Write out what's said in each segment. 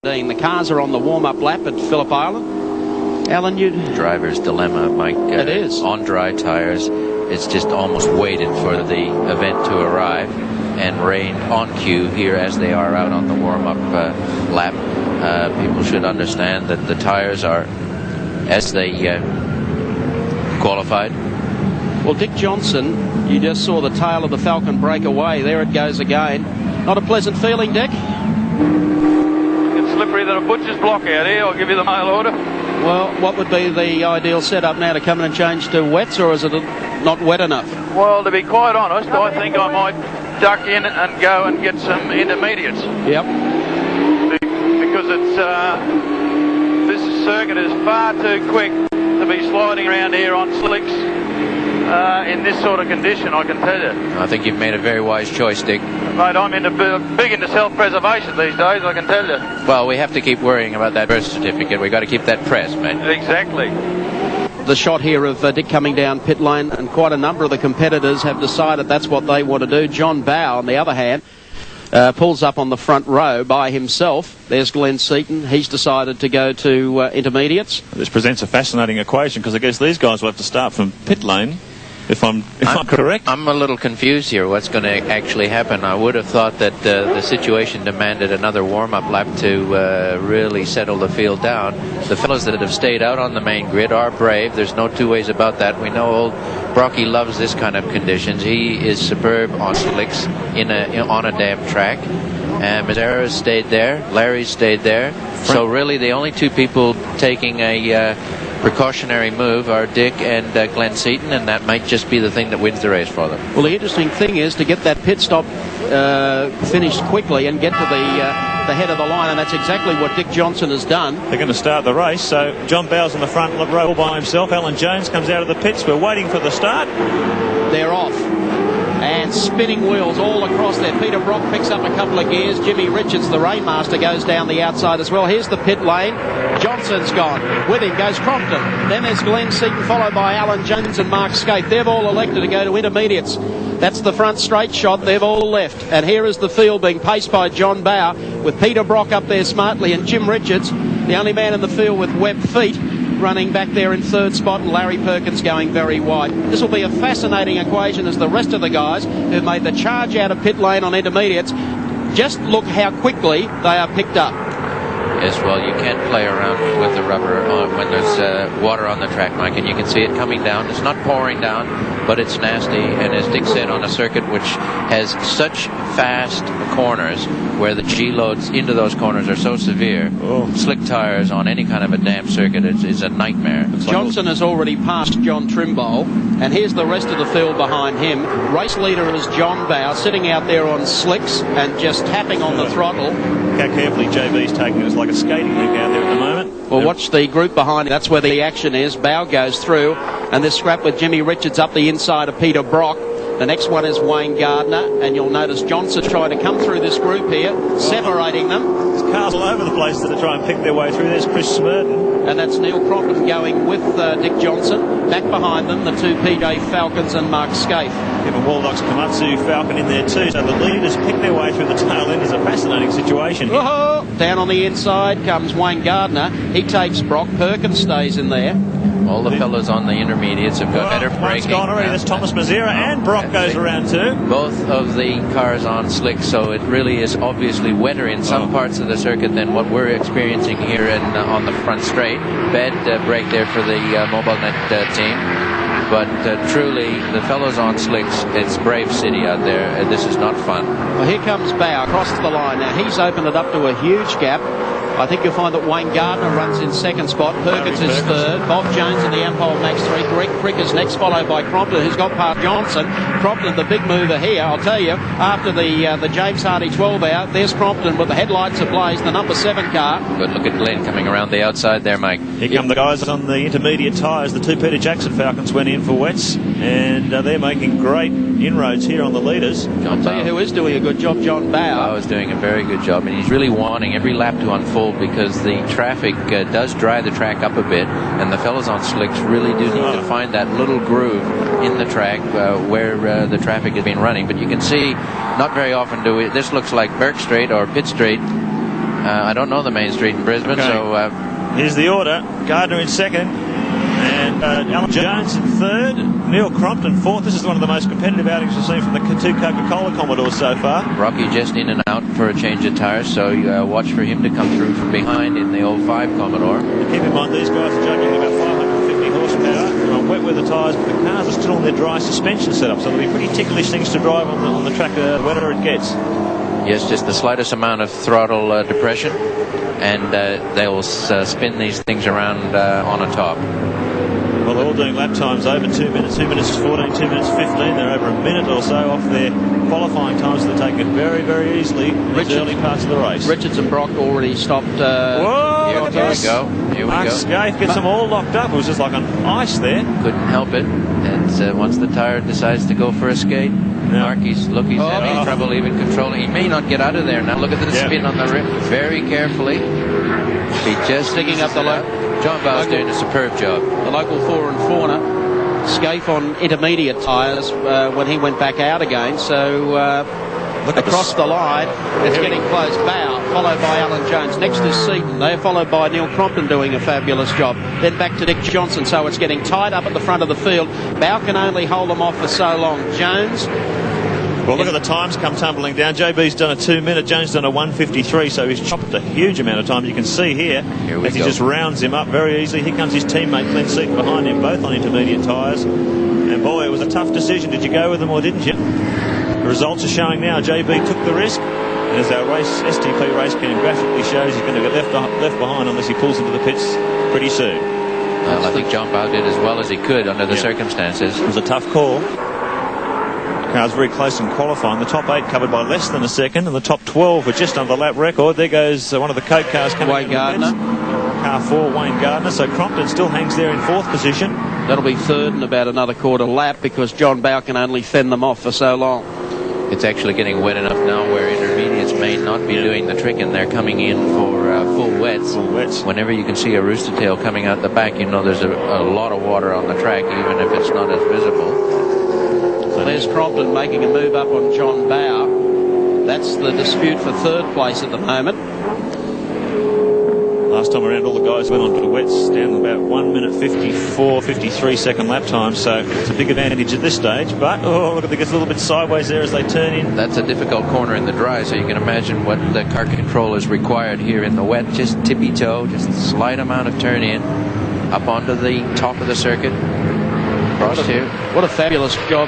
The cars are on the warm-up lap at Phillip Island. Alan, you... Driver's dilemma, Mike. It is. On dry tires, it's just almost waited for the event to arrive and rained on cue here as they are out on the warm-up lap. People should understand that the tires are as they qualified. Well, Dick Johnson, you just saw the tail of the Falcon break away. There it goes again. Not a pleasant feeling, Dick? It's slippery than a butcher's block out here. I'll give you the mail order. Well, what would be the ideal setup now, to come in and change to wets, or is it not wet enough? Well, to be quite honest, I think I might duck in and go and get some intermediates. Yep. Because it's this circuit is far too quick to be sliding around here on slicks in this sort of condition, I can tell you. I think you've made a very wise choice, Dick. Mate, I'm big into self-preservation these days, I can tell you. Well, we have to keep worrying about that birth certificate. We've got to keep that pressed, mate. Exactly. The shot here of Dick coming down pit lane, and quite a number of the competitors have decided that's what they want to do. John Bowe, on the other hand, pulls up on the front row by himself. There's Glenn Seaton. He's decided to go to intermediates. This presents a fascinating equation, because I guess these guys will have to start from pit lane. If I'm correct. I'm a little confused here what's going to actually happen. I would have thought that the situation demanded another warm-up lap to really settle the field down. The fellows that have stayed out on the main grid are brave. There's no two ways about that. We know old Brocky loves this kind of conditions. He is superb on slicks on a damp track. Mazzara's stayed there. Larry's stayed there. So really the only two people taking a precautionary move are Dick and Glenn Seaton, and that might just be the thing that wins the race for them. Well, the interesting thing is to get that pit stop finished quickly and get to the head of the line, and that's exactly what Dick Johnson has done. They're going to start the race, so John Bowe's in the front row all by himself. Alan Jones comes out of the pits. We're waiting for the start. They're off. And spinning wheels all across there. Peter Brock picks up a couple of gears. Jimmy Richards, the Rainmaster, goes down the outside as well. Here's the pit lane. Johnson's gone. With him goes Crompton. Then there's Glenn Seaton, followed by Alan Jones and Mark Scaife. They've all elected to go to intermediates. That's the front straight shot. They've all left. And here is the field being paced by John Bowe, with Peter Brock up there smartly, and Jim Richards, the only man in the field with webbed feet, running back there in third spot, and Larry Perkins going very wide. This will be a fascinating equation as the rest of the guys who made the charge out of pit lane on intermediates, just look how quickly they are picked up. Yes, well, you can't play around with the rubber when there's water on the track, Mike, and you can see it coming down. It's not pouring down, but it's nasty, and as Dick said, on a circuit which has such fast corners where the G-loads into those corners are so severe, slick tires on any kind of a damp circuit is a nightmare. Johnson has already passed John Trimble, and here's the rest of the field behind him. Race leader is John Bowe, sitting out there on slicks and just tapping on the throttle. Look how carefully JB's taking it. It's like a skating rink out there at the moment. Well, watch the group behind him. That's where the action is. Bowe goes through, and this scrap with Jimmy Richards up the inside of Peter Brock. The next one is Wayne Gardner, and you'll notice Johnson trying to come through this group here, separating them. There's cars all over the place that are trying to pick their way through. There's Chris Smurden. And that's Neil Crompton going with Dick Johnson. Back behind them, the two PJ Falcons and Mark Scaife. Kevin Waldock's Komatsu Falcon in there too. So the leaders pick their way through the tail end. Is a fascinating situation here. Oh, down on the inside comes Wayne Gardner. He takes Brock. Perkins stays in there. All the fellows on the intermediates have got better One's braking. gone already. There's Thomas Mazzara, and Brock goes around too. Both of the cars on slick, so it really is obviously wetter in some parts of the circuit than what we're experiencing here on the front straight. Bad break there for the MobileNet team. But truly, the fellows on slicks, it's Brave City out there. This is not fun. Well, here comes Bowe across the line. Now, he's opened it up to a huge gap. I think you'll find that Wayne Gardner runs in second spot. Perkins is third. Bob Jones in the Ampol Max 3. Greg Crick is next, followed by Crompton, who's got past Johnson. Crompton, the big mover here. I'll tell you, after the James Hardy 12 out, there's Crompton with the headlights ablaze, the number 7 car. Good look at Glenn coming around the outside there, Mike. Here come the guys on the intermediate tyres. The two Peter Jackson Falcons went in for wets, and they're making great inroads here on the leaders. I'll tell you who is doing a good job, John Bowe. Bowe is doing a very good job, and he's really wanting every lap to unfold, because the traffic does dry the track up a bit, and the fellows on slicks really do need to find that little groove in the track where the traffic has been running. But you can see not very often this looks like Burke Straight or Pitt Straight I don't know the main street in Brisbane, Okay. so... Here's the order. Gardner in second. And Alan Jones in third. Neil Crompton fourth. This is one of the most competitive outings we've seen from the two Coca-Cola Commodores so far. Rocky just in and out for a change of tires, so you watch for him to come through from behind in the 05 Commodore. Keep in mind these guys are juggling about 550 horsepower on wet weather tyres, but the cars are still on their dry suspension setup, so they'll be pretty ticklish things to drive on the track the wetter it gets. Yes, just the slightest amount of throttle depression, and they'll spin these things around on a top. Well, they're all doing lap times over 2 minutes, 2 minutes 14, 2 minutes 15. They're over a minute or so off their qualifying times, so they're taking it very, very easily in the early parts of the race. Richards and Brock already stopped. Whoa, Here we go. Here we Mark go. Scaife gets them all locked up. It was just like on ice there. Couldn't help it. And once the tire decides to go for a skate, Marky's having trouble even controlling. He may not get out of there now. Look at the spin on the rim. Very carefully. He just Sticking up the low. John Bow's doing a superb job. The local 4 and Fauna. Scaife on intermediate tyres when he went back out again. So across the line, it's getting close. Bow, followed by Alan Jones. Next is Seaton. They're followed by Neil Crompton doing a fabulous job. Then back to Dick Johnson. So it's getting tied up at the front of the field. Bow can only hold them off for so long. Jones. Well, look at the times come tumbling down. JB's done a 2 minute, Jones done a 1:53, so he's chopped a huge amount of time. You can see here as he just rounds him up very easily. Here comes his teammate Glenn Seaton behind him, both on intermediate tyres. And boy, it was a tough decision. Did you go with them or didn't you? The results are showing now. JB took the risk, and as our STP race cam graphically shows, he's going to get left behind unless he pulls into the pits pretty soon. Well, I think John Bow did as well as he could under the circumstances. It was a tough call. Cars very close in qualifying. The top 8 covered by less than a second, and the top 12 were just under the lap record. There goes one of the Coke cars coming Wayne Gardner. Car 4, Wayne Gardner. So Crompton still hangs there in 4th position. That'll be 3rd in about another quarter lap because John Bow can only fend them off for so long. It's actually getting wet enough now where intermediates may not be doing the trick, and they're coming in for full wets. Full wets. Whenever you can see a rooster tail coming out the back, you know there's a lot of water on the track, even if it's not as visible. So there's Crompton making a move up on John Bow. That's the dispute for 3rd place at the moment. Last time around, all the guys went on to the wets down about 1 minute 54, 53 second lap time, so it's a big advantage at this stage. But, look at it gets a little bit sideways there as they turn in. That's a difficult corner in the dry, so you can imagine what the car control is required here in the wet. Just tippy toe, just a slight amount of turn in, up onto the top of the circuit. What a fabulous job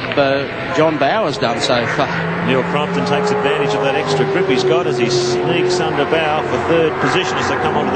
John Bow has done so far. Neil Crompton takes advantage of that extra grip he's got as he sneaks under Bow for 3rd position as they come onto the